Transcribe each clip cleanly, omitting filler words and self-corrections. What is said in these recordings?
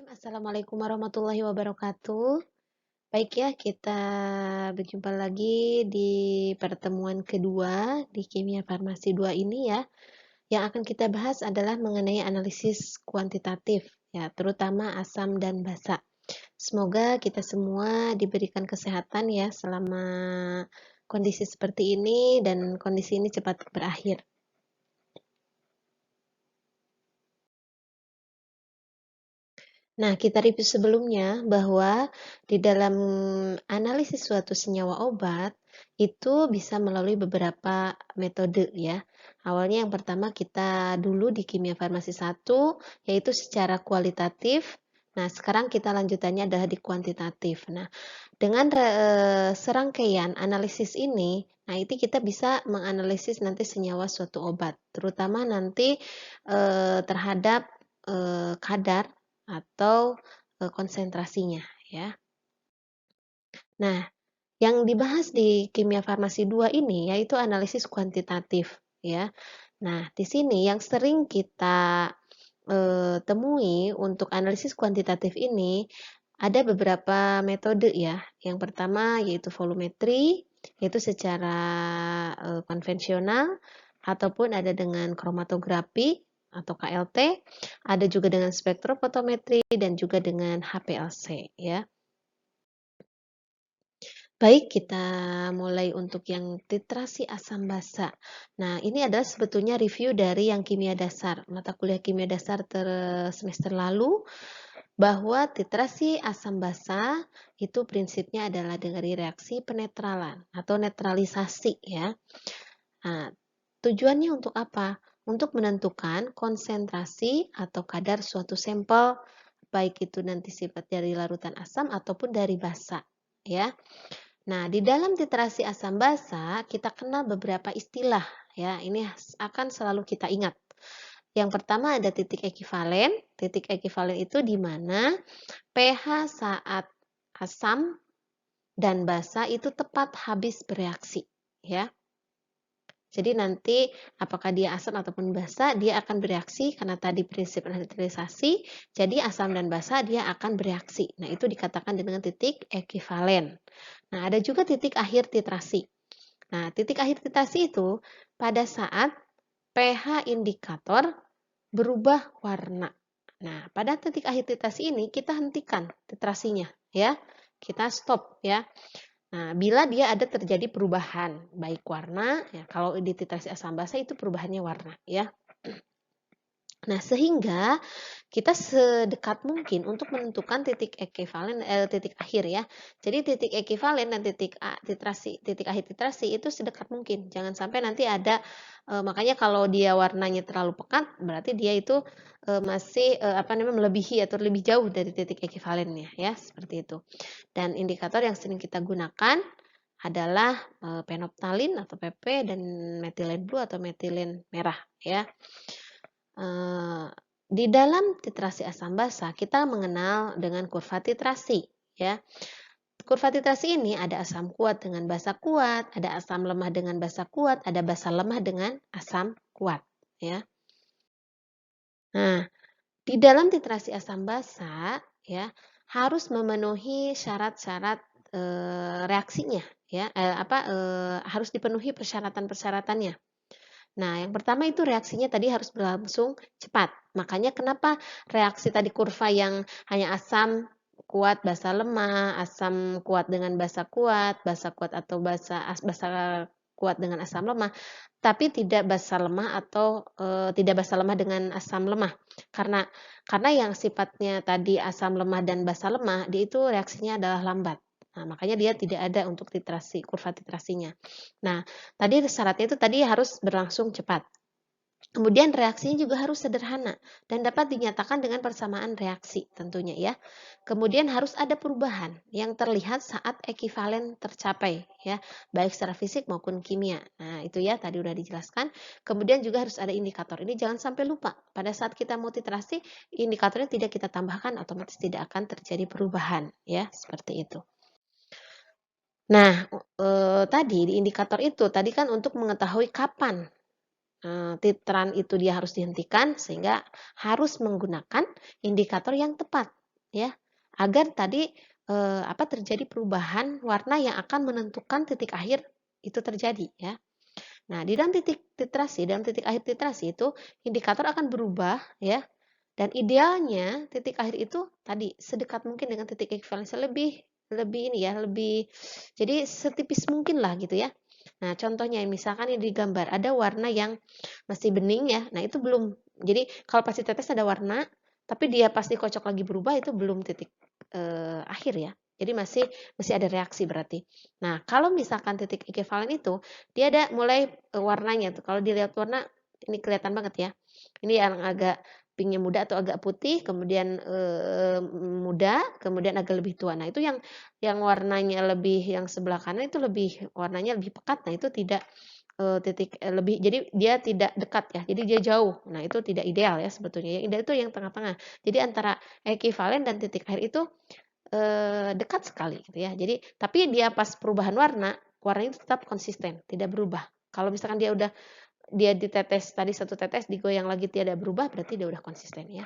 Assalamualaikum warahmatullahi wabarakatuh. Baik ya, kita berjumpa lagi di pertemuan kedua di Kimia Farmasi 2 ini ya. Yang akan kita bahas adalah mengenai analisis kuantitatif ya, terutama asam dan basa. Semoga kita semua diberikan kesehatan ya selama kondisi seperti ini dan kondisi ini cepat berakhir. Nah, kita review sebelumnya bahwa di dalam analisis suatu senyawa obat itu bisa melalui beberapa metode ya. Awalnya yang pertama kita dulu di kimia farmasi 1 yaitu secara kualitatif. Nah, sekarang kita lanjutannya adalah di kuantitatif. Nah, dengan serangkaian analisis ini, nah itu kita bisa menganalisis nanti senyawa suatu obat, terutama nanti terhadap kadar atau konsentrasinya ya. Nah, yang dibahas di kimia farmasi 2 ini yaitu analisis kuantitatif ya. Nah, di sini yang sering kita temui untuk analisis kuantitatif ini ada beberapa metode ya. Yang pertama yaitu volumetri, yaitu secara konvensional ataupun ada dengan kromatografi atau KLT, ada juga dengan spektrofotometri dan juga dengan HPLC ya. Baik, kita mulai untuk yang titrasi asam basa. Nah, ini adalah sebetulnya review dari yang kimia dasar, mata kuliah kimia dasar semester lalu, bahwa titrasi asam basa itu prinsipnya adalah dari reaksi penetralan atau netralisasi ya. Nah, tujuannya untuk apa? Untuk menentukan konsentrasi atau kadar suatu sampel, baik itu nanti sifat dari larutan asam ataupun dari basa ya. Nah, di dalam titrasi asam basa kita kenal beberapa istilah ya. Ini akan selalu kita ingat. Yang pertama ada titik ekivalen. Titik ekivalen itu di mana pH saat asam dan basa itu tepat habis bereaksi ya. Jadi nanti apakah dia asam ataupun basa, dia akan bereaksi karena tadi prinsip neutralisasi, jadi asam dan basa dia akan bereaksi. Nah, itu dikatakan dengan titik ekivalen. Nah, ada juga titik akhir titrasi. Nah, titik akhir titrasi itu pada saat pH indikator berubah warna. Nah, pada titik akhir titrasi ini kita hentikan titrasinya ya. Kita stop ya. Nah, bila dia ada terjadi perubahan, baik warna, ya kalau di titrasi asam basa itu perubahannya warna, ya. Nah, sehingga kita sedekat mungkin untuk menentukan titik ekivalen, titik akhir ya. Jadi titik ekivalen dan titik akhir titrasi itu sedekat mungkin. Jangan sampai nanti ada, makanya kalau dia warnanya terlalu pekat, berarti dia itu masih melebihi atau lebih jauh dari titik ekivalennya ya, seperti itu. Dan indikator yang sering kita gunakan adalah penoptalin atau PP dan metilen blue atau metilen merah ya. Di dalam titrasi asam basa kita mengenal dengan kurva titrasi ya. Kurva titrasi ini ada asam kuat dengan basa kuat, ada asam lemah dengan basa kuat, ada basa lemah dengan asam kuat ya. Nah, di dalam titrasi asam basa ya harus memenuhi syarat-syarat reaksinya ya, harus dipenuhi persyaratan-persyaratannya. Nah, yang pertama itu reaksinya tadi harus berlangsung cepat. Makanya kenapa reaksi tadi kurva yang hanya asam kuat basa lemah, asam kuat dengan basa kuat atau basa kuat dengan asam lemah, tapi tidak basa lemah atau tidak basa lemah dengan asam lemah. Karena yang sifatnya tadi asam lemah dan basa lemah, dia itu reaksinya adalah lambat. Nah, makanya dia tidak ada untuk titrasi, kurva titrasinya. Nah, tadi syaratnya itu tadi harus berlangsung cepat. Kemudian reaksinya juga harus sederhana dan dapat dinyatakan dengan persamaan reaksi tentunya ya. Kemudian harus ada perubahan yang terlihat saat ekivalen tercapai ya, baik secara fisik maupun kimia. Nah, itu ya tadi udah dijelaskan. Kemudian juga harus ada indikator. Ini jangan sampai lupa. Pada saat kita mau titrasi, indikatornya tidak kita tambahkan, otomatis tidak akan terjadi perubahan ya, seperti itu. Nah, tadi di indikator itu tadi kan untuk mengetahui kapan titran itu dia harus dihentikan sehingga harus menggunakan indikator yang tepat ya, agar tadi terjadi perubahan warna yang akan menentukan titik akhir itu terjadi ya. Nah, di dalam titik titrasi, dalam titik akhir titrasi itu indikator akan berubah ya. Dan idealnya titik akhir itu tadi sedekat mungkin dengan titik ekuivalensi, lebih lebih ini ya, lebih jadi setipis mungkin lah gitu ya. Nah, contohnya misalkan ini di gambar ada warna yang masih bening ya. Nah, itu belum. Jadi kalau pasti tetes ada warna, tapi dia pasti kocok lagi berubah, itu belum titik akhir ya. Jadi masih ada reaksi berarti. Nah, kalau misalkan titik ekivalen itu dia ada mulai warnanya tuh. Kalau dilihat warna ini kelihatan banget ya. Ini yang agak pinknya muda atau agak putih, kemudian muda, kemudian agak lebih tua. Nah, itu yang warnanya lebih, yang sebelah kanan itu lebih warnanya lebih pekat. Nah, itu tidak lebih, jadi dia tidak dekat ya, jadi dia jauh. Nah, itu tidak ideal ya sebetulnya. Yang ideal itu yang tengah-tengah. Jadi antara ekivalen dan titik akhir itu dekat sekali gitu ya. Jadi tapi dia pas perubahan warna, warnanya itu tetap konsisten, tidak berubah. Kalau misalkan dia ditetes tadi satu tetes digoyang lagi tidak berubah, berarti dia udah konsisten ya.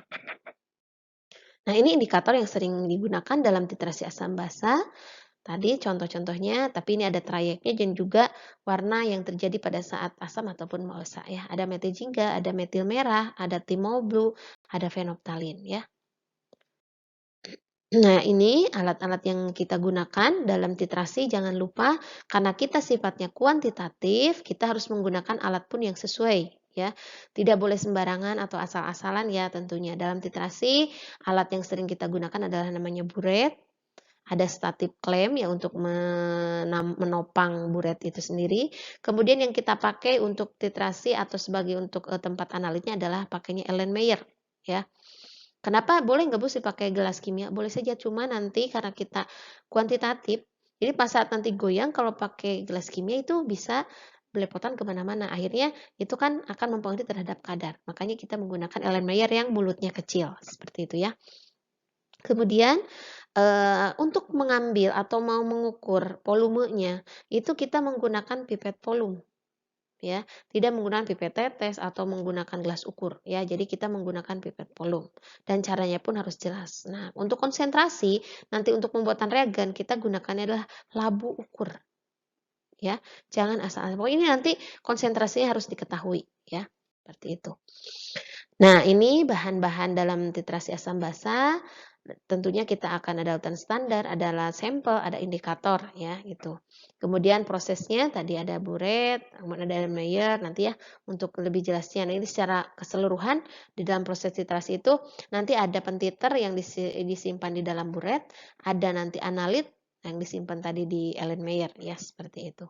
Nah, ini indikator yang sering digunakan dalam titrasi asam basa. Tadi contoh-contohnya, tapi ini ada trayeknya dan juga warna yang terjadi pada saat asam ataupun basa ya. Ada metil jingga, ada metil merah, ada timol blue, ada fenolphthalein ya. Nah, ini alat-alat yang kita gunakan dalam titrasi, jangan lupa karena kita sifatnya kuantitatif, kita harus menggunakan alat pun yang sesuai ya. Tidak boleh sembarangan atau asal-asalan ya tentunya. Dalam titrasi, alat yang sering kita gunakan adalah namanya buret, ada static clamp ya untuk menopang buret itu sendiri. Kemudian yang kita pakai untuk titrasi atau sebagai untuk tempat analitnya adalah pakainya Erlenmeyer ya. Kenapa boleh nggak Bu sih pakai gelas kimia? Boleh saja, cuma nanti karena kita kuantitatif, jadi pas saat nanti goyang kalau pakai gelas kimia itu bisa belepotan kemana-mana. Akhirnya itu kan akan mempengaruhi terhadap kadar. Makanya kita menggunakan Erlenmeyer yang mulutnya kecil, seperti itu ya. Kemudian untuk mengambil atau mau mengukur volumenya, itu kita menggunakan pipet volume ya, tidak menggunakan pipet tetes atau menggunakan gelas ukur ya. Jadi kita menggunakan pipet volume dan caranya pun harus jelas. Nah, untuk konsentrasi nanti untuk pembuatan reagen kita gunakannya adalah labu ukur ya. Jangan asal-asal. Pokoknya ini nanti konsentrasinya harus diketahui ya. Seperti itu. Nah, ini bahan-bahan dalam titrasi asam basa. Tentunya kita akan ada urutan standar, adalah sampel, ada indikator ya gitu. Kemudian prosesnya tadi ada buret, kemudian ada Erlenmeyer nanti ya untuk lebih jelasnya. Nah, ini secara keseluruhan di dalam proses titrasi itu nanti ada pentiter yang disimpan di dalam buret, ada nanti analit yang disimpan tadi di Erlenmeyer ya seperti itu.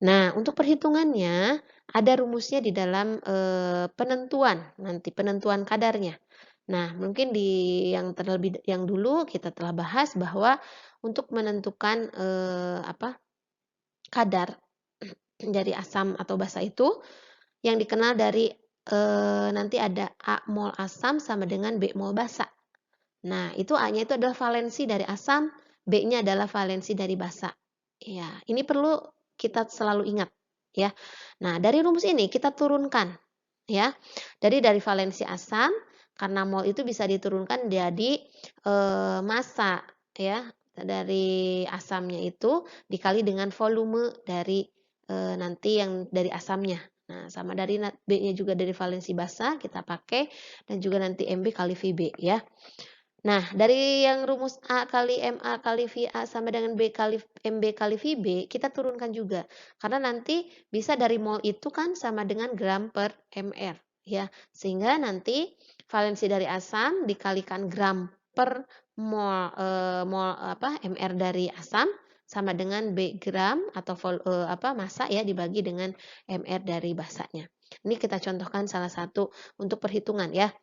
Nah, untuk perhitungannya ada rumusnya di dalam penentuan kadarnya. Nah, mungkin yang dulu kita telah bahas bahwa untuk menentukan kadar dari asam atau basa itu yang dikenal dari nanti ada A mol asam sama dengan B mol basa. Nah, itu A-nya itu adalah valensi dari asam, B-nya adalah valensi dari basa. Ya, ini perlu kita selalu ingat ya. Nah, dari rumus ini kita turunkan ya. Dari valensi asam karena mol itu bisa diturunkan jadi massa ya dari asamnya itu dikali dengan volume dari nanti yang dari asamnya. Nah, sama dari B-nya juga dari valensi basa kita pakai dan juga nanti MB kali VB ya. Nah, dari yang rumus A kali MA kali VA sama dengan B kali MB kali VB, kita turunkan juga. Karena nanti bisa dari mol itu kan sama dengan gram per mR, ya. Sehingga nanti valensi dari asam dikalikan gram per mol, mR dari asam sama dengan B gram atau massa ya dibagi dengan mR dari basanya. Ini kita contohkan salah satu untuk perhitungan ya.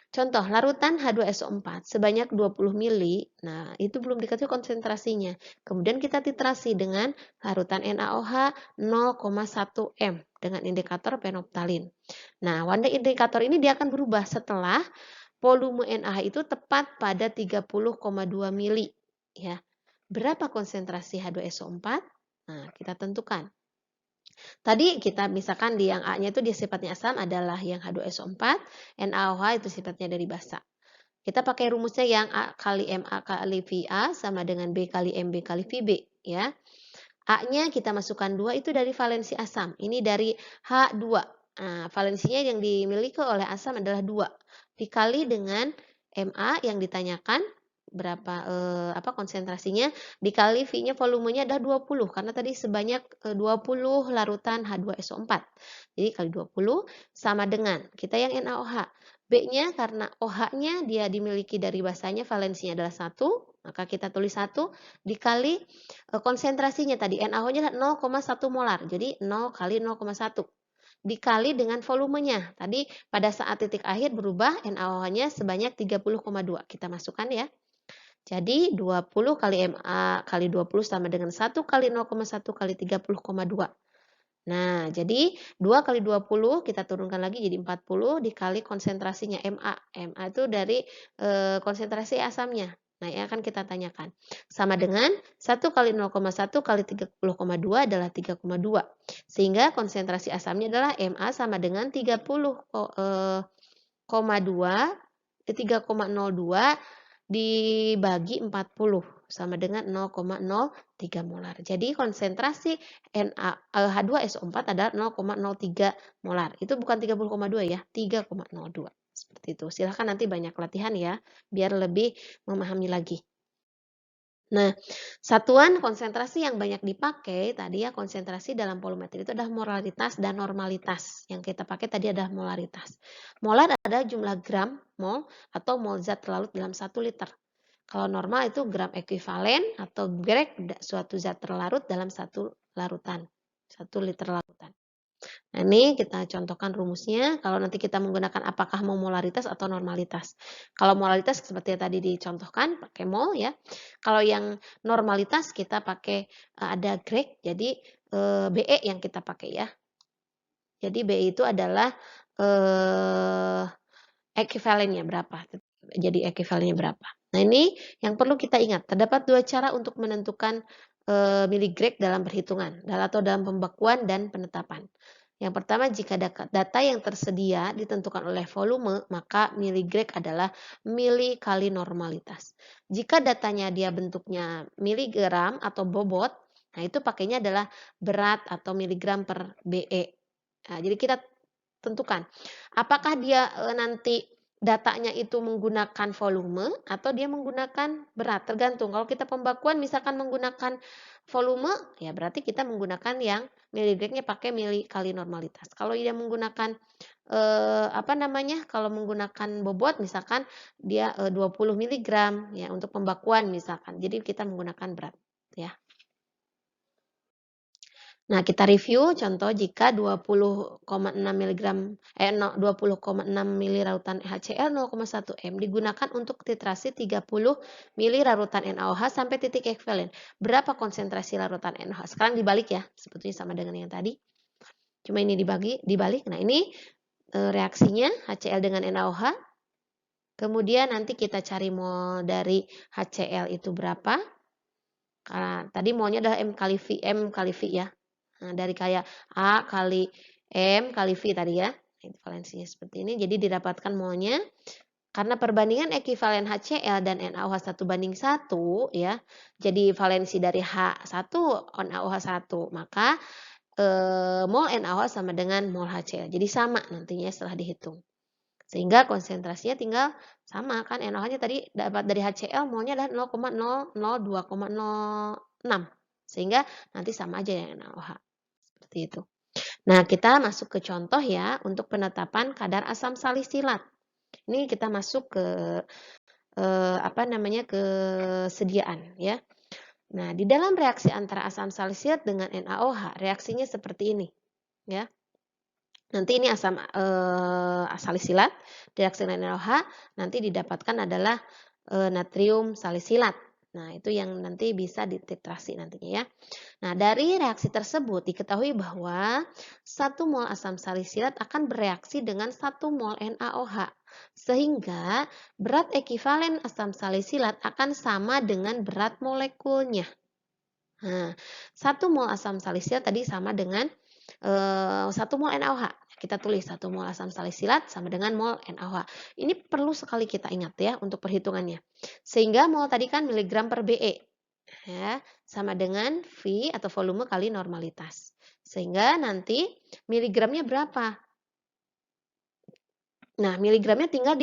Contoh, larutan H2SO4 sebanyak 20 mili, nah itu belum diketahui konsentrasinya. Kemudian kita titrasi dengan larutan NaOH 0,1 M dengan indikator fenolphthalein. Nah, warna indikator ini dia akan berubah setelah volume NaH itu tepat pada 30,2 mili. Ya. Berapa konsentrasi H2SO4? Nah, kita tentukan. Tadi kita misalkan di yang A-nya itu dia sifatnya asam adalah yang H2SO4, NaOH itu sifatnya dari basa. Kita pakai rumusnya yang A kali MA kali VA sama dengan B kali MB kali VB ya. A-nya kita masukkan 2 itu dari valensi asam. Ini dari H2. Nah, valensinya yang dimiliki oleh asam adalah 2. Dikali dengan MA yang ditanyakan berapa konsentrasinya dikali V-nya volumenya adalah 20 karena tadi sebanyak 20 larutan H2SO4. Jadi kali 20 sama dengan kita yang NaOH. B-nya karena OH-nya dia dimiliki dari basanya valensinya adalah 1, maka kita tulis 1 dikali konsentrasinya tadi NaOH-nya 0,1 molar. Jadi 0 kali 0,1 dikali dengan volumenya. Tadi pada saat titik akhir berubah NaOH-nya sebanyak 30,2. Kita masukkan ya. Jadi 20 kali Ma kali 20 sama dengan 1 kali 0,1 kali 30,2. Nah, jadi 2 kali 20 kita turunkan lagi jadi 40 dikali konsentrasinya MA. MA itu dari konsentrasi asamnya. Nah, yang akan kita tanyakan. Sama dengan 1 kali 0,1 kali 30,2 adalah 3,2. Sehingga konsentrasi asamnya adalah MA sama dengan 3,02 dibagi 40 sama dengan 0,03 molar. Jadi konsentrasi H2SO4 adalah 0,03 molar. Itu bukan 30,2 ya, 3,02. Seperti itu. Silahkan nanti banyak latihan ya, biar lebih memahami lagi. Nah, satuan konsentrasi yang banyak dipakai tadi ya konsentrasi dalam volumetri itu adalah molaritas dan normalitas. Yang kita pakai tadi adalah molaritas. Molar adalah jumlah gram mol atau mol zat terlarut dalam 1 liter. Kalau normal itu gram ekuivalen atau grek suatu zat terlarut dalam 1 larutan, 1 liter larutan. Nah, ini kita contohkan rumusnya. Kalau nanti kita menggunakan apakah mau molaritas atau normalitas. Kalau molaritas seperti yang tadi dicontohkan pakai mol ya. Kalau yang normalitas kita pakai ada grek, jadi Be yang kita pakai ya. Jadi Be itu adalah ekuivalennya berapa. Jadi ekuivalennya berapa. Nah, ini yang perlu kita ingat. Terdapat 2 cara untuk menentukan miligrek dalam perhitungan atau dalam pembekuan dan penetapan. Yang pertama, jika data yang tersedia ditentukan oleh volume, maka miligrek adalah mili kali normalitas. Jika datanya dia bentuknya miligram atau bobot, nah itu pakainya adalah berat atau miligram per Be. Nah, jadi kita tentukan, apakah dia nanti datanya itu menggunakan volume atau dia menggunakan berat, tergantung. Kalau kita pembakuan misalkan menggunakan volume, ya berarti kita menggunakan yang miligramnya pakai mili kali normalitas. Kalau dia menggunakan kalau menggunakan bobot misalkan dia 20 mg ya untuk pembakuan misalkan. Jadi kita menggunakan berat ya. Nah, kita review contoh jika 20,6 mg 20,6 mili larutan HCl 0,1 m digunakan untuk titrasi 30 mili larutan NaOH sampai titik ekuivalen. Berapa konsentrasi larutan NaOH? Sekarang dibalik ya, sebetulnya sama dengan yang tadi. Cuma ini dibalik. Nah, ini reaksinya HCl dengan NaOH. Kemudian nanti kita cari mol dari HCl itu berapa? Karena tadi molnya adalah M kali V ya. Nah, dari kayak A kali M kali V tadi ya. Valensinya seperti ini. Jadi didapatkan molnya. Karena perbandingan ekuivalen HCl dan NaOH 1:1 ya. Jadi valensi dari H1 NaOH 1. Maka mol NaOH sama dengan mol HCl. Jadi sama nantinya setelah dihitung. Sehingga konsentrasinya tinggal sama kan. NaOH-nya tadi dapat dari HCl molnya adalah 0,002,06. Sehingga nanti sama aja yang NaOH. Seperti itu. Nah, kita masuk ke contoh ya untuk penetapan kadar asam salisilat. Ini kita masuk ke kesediaan ya. Nah, di dalam reaksi antara asam salisilat dengan NaOH, reaksinya seperti ini ya. Nanti ini asam salisilat direaksi dengan NaOH nanti didapatkan adalah natrium salisilat. Nah, itu yang nanti bisa dititrasi nantinya ya. Nah, dari reaksi tersebut diketahui bahwa 1 mol asam salisilat akan bereaksi dengan 1 mol NaOH. Sehingga berat ekuivalen asam salisilat akan sama dengan berat molekulnya. Nah, 1 mol asam salisilat tadi sama dengan 1 mol NaOH. Kita tulis 1 mol asam salisilat sama dengan mol NaOH. Ini perlu sekali kita ingat ya untuk perhitungannya. Sehingga mol tadi kan miligram per BE. Ya, sama dengan V atau volume kali normalitas. Sehingga nanti miligramnya berapa? Nah, miligramnya tinggal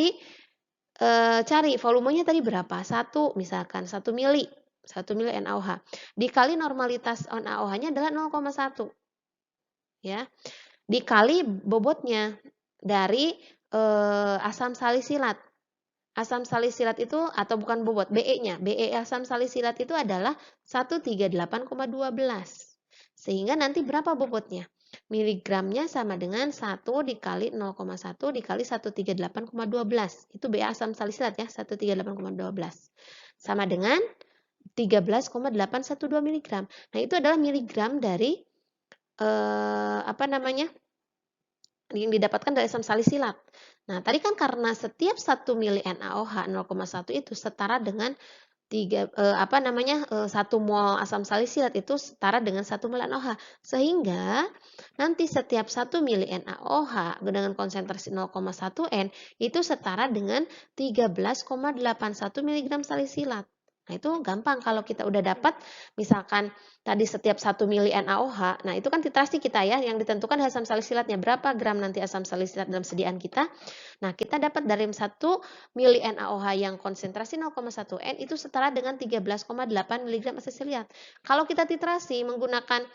cari volumenya tadi berapa? 1 misalkan 1 mili. 1 mili NaOH. Dikali normalitas NaOH-nya adalah 0,1 ya. Dikali bobotnya dari asam salisilat. Asam salisilat itu atau bukan bobot, BE-nya. BE asam salisilat itu adalah 138,12. Sehingga nanti berapa bobotnya? Miligramnya sama dengan 1 dikali 0,1 dikali 138,12. Itu BE asam salisilat ya, 138,12. Sama dengan 13,812 miligram. Nah, itu adalah miligram dari yang didapatkan dari asam salisilat. Nah, tadi kan karena setiap 1 mili NaOH 0,1 itu setara dengan 1 mol asam salisilat itu setara dengan 1 mol NaOH. Sehingga nanti setiap 1 mili NaOH dengan konsentrasi 0,1 N itu setara dengan 13,81 mg salisilat. Nah, itu gampang kalau kita udah dapat misalkan tadi setiap 1 mili NaOH, nah itu kan titrasi kita ya, yang ditentukan asam salisilatnya berapa gram nanti asam salisilat dalam sediaan kita. Nah, kita dapat dari 1 mili NaOH yang konsentrasi 0,1 N itu setara dengan 13,8 mg asam salisilat. Kalau kita titrasi menggunakan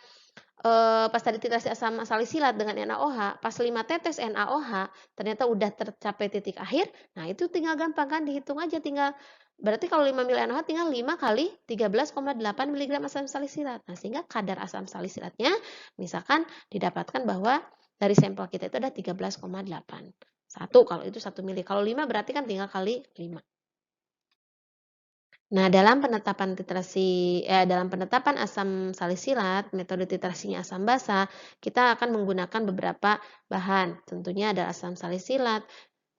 pas tadi titrasi asam salisilat dengan NaOH, pas 5 tetes NaOH ternyata udah tercapai titik akhir, nah itu tinggal gampang kan dihitung aja tinggal berarti kalau 5 mili NaOH tinggal 5 kali 13,8 mg asam salisilat. Nah, sehingga kadar asam salisilatnya misalkan didapatkan bahwa dari sampel kita itu ada 13,8. 1 kalau itu 1 mili. Kalau 5 berarti kan tinggal kali 5. Nah, dalam penetapan asam salisilat, metode titrasinya asam basa, kita akan menggunakan beberapa bahan. Tentunya ada asam salisilat,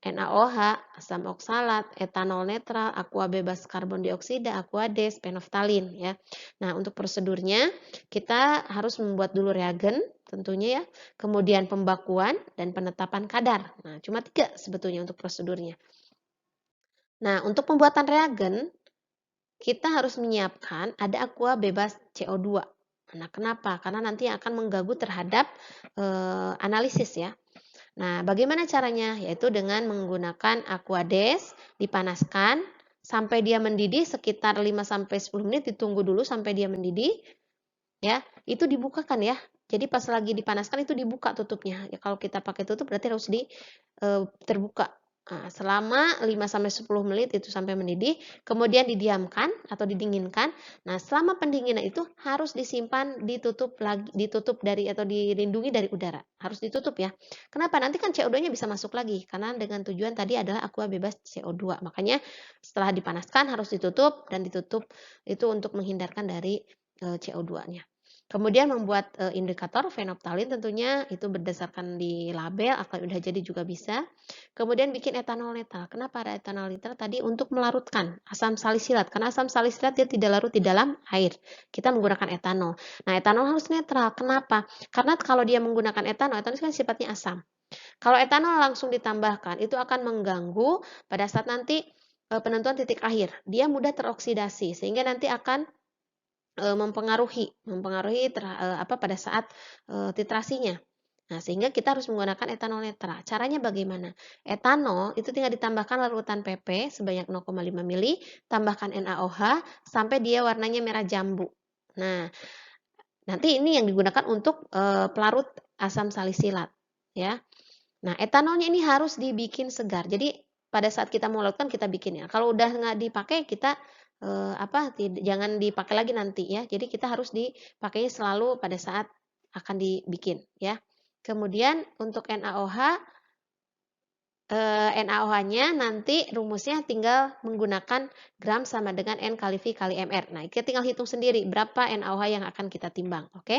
NaOH, asam oksalat, etanol netral, aqua bebas karbon dioksida, aquades, penoftalin ya. Nah, untuk prosedurnya kita harus membuat dulu reagen tentunya ya, kemudian pembakuan dan penetapan kadar. Nah, cuma 3 sebetulnya untuk prosedurnya. Nah, untuk pembuatan reagen kita harus menyiapkan ada aqua bebas CO2. Nah, kenapa? Karena nanti akan mengganggu terhadap analisis ya. Nah, bagaimana caranya? Yaitu dengan menggunakan aquades, dipanaskan sampai dia mendidih sekitar 5-10 menit, ditunggu dulu sampai dia mendidih. Ya, itu dibukakan ya. Jadi pas lagi dipanaskan itu dibuka tutupnya. Ya, kalau kita pakai tutup berarti harus terbuka. Nah, selama 5-10 menit itu sampai mendidih, kemudian didiamkan atau didinginkan. Nah, selama pendinginan itu harus disimpan ditutup dari atau dilindungi dari udara. Harus ditutup ya. Kenapa? Nanti kan CO2-nya bisa masuk lagi karena dengan tujuan tadi adalah aqua bebas CO2. Makanya setelah dipanaskan harus ditutup dan ditutup itu untuk menghindarkan dari CO2-nya. Kemudian membuat indikator fenolftalin tentunya itu berdasarkan di label atau udah jadi juga bisa. Kemudian bikin etanol netral. Kenapa ada etanol netral? Tadi untuk melarutkan asam salisilat. Karena asam salisilat dia tidak larut di dalam air. Kita menggunakan etanol. Nah, etanol harus netral. Kenapa? Karena kalau dia menggunakan etanol kan sifatnya asam. Kalau etanol langsung ditambahkan, itu akan mengganggu pada saat nanti penentuan titik akhir. Dia mudah teroksidasi sehingga nanti akan mempengaruhi pada saat titrasinya. Nah, sehingga kita harus menggunakan etanol netral. Caranya bagaimana? Etanol itu tinggal ditambahkan larutan PP sebanyak 0,5 mili, tambahkan NaOH sampai dia warnanya merah jambu. Nah, nanti ini yang digunakan untuk pelarut asam salisilat, ya. Nah, etanolnya ini harus dibikin segar. Jadi pada saat kita mau lakukan kita bikin ya. Kalau udah nggak dipakai kita jangan dipakai lagi nanti ya. Jadi kita harus dipakainya selalu pada saat akan dibikin ya. Kemudian untuk NaOH-nya nanti rumusnya tinggal menggunakan gram sama dengan N kali V kali MR. Nah, kita tinggal hitung sendiri berapa NaOH yang akan kita timbang, oke?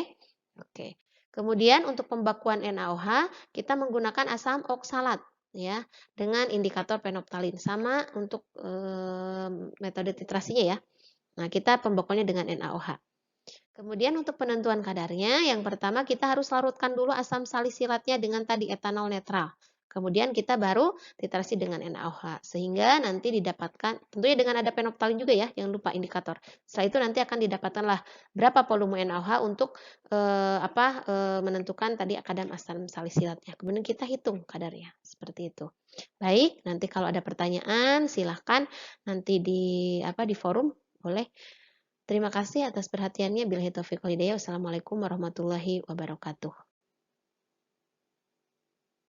Oke. Kemudian untuk pembakuan NaOH kita menggunakan asam oksalat ya dengan indikator penoftalin sama untuk metode titrasinya ya. Nah, kita pembakuannya dengan NaOH. Kemudian untuk penentuan kadarnya, yang pertama kita harus larutkan dulu asam salisilatnya dengan tadi etanol netral. Kemudian kita baru titrasi dengan NaOH sehingga nanti didapatkan tentunya dengan ada penoptalin juga ya, jangan lupa indikator. Setelah itu nanti akan didapatkanlah berapa volume NaOH untuk menentukan tadi kadar asam salisilatnya. Kemudian kita hitung kadarnya seperti itu. Baik, nanti kalau ada pertanyaan silahkan nanti di forum boleh. Terima kasih atas perhatiannya. Billahi taufiq wal hidayah. Wassalamualaikum warahmatullahi wabarakatuh.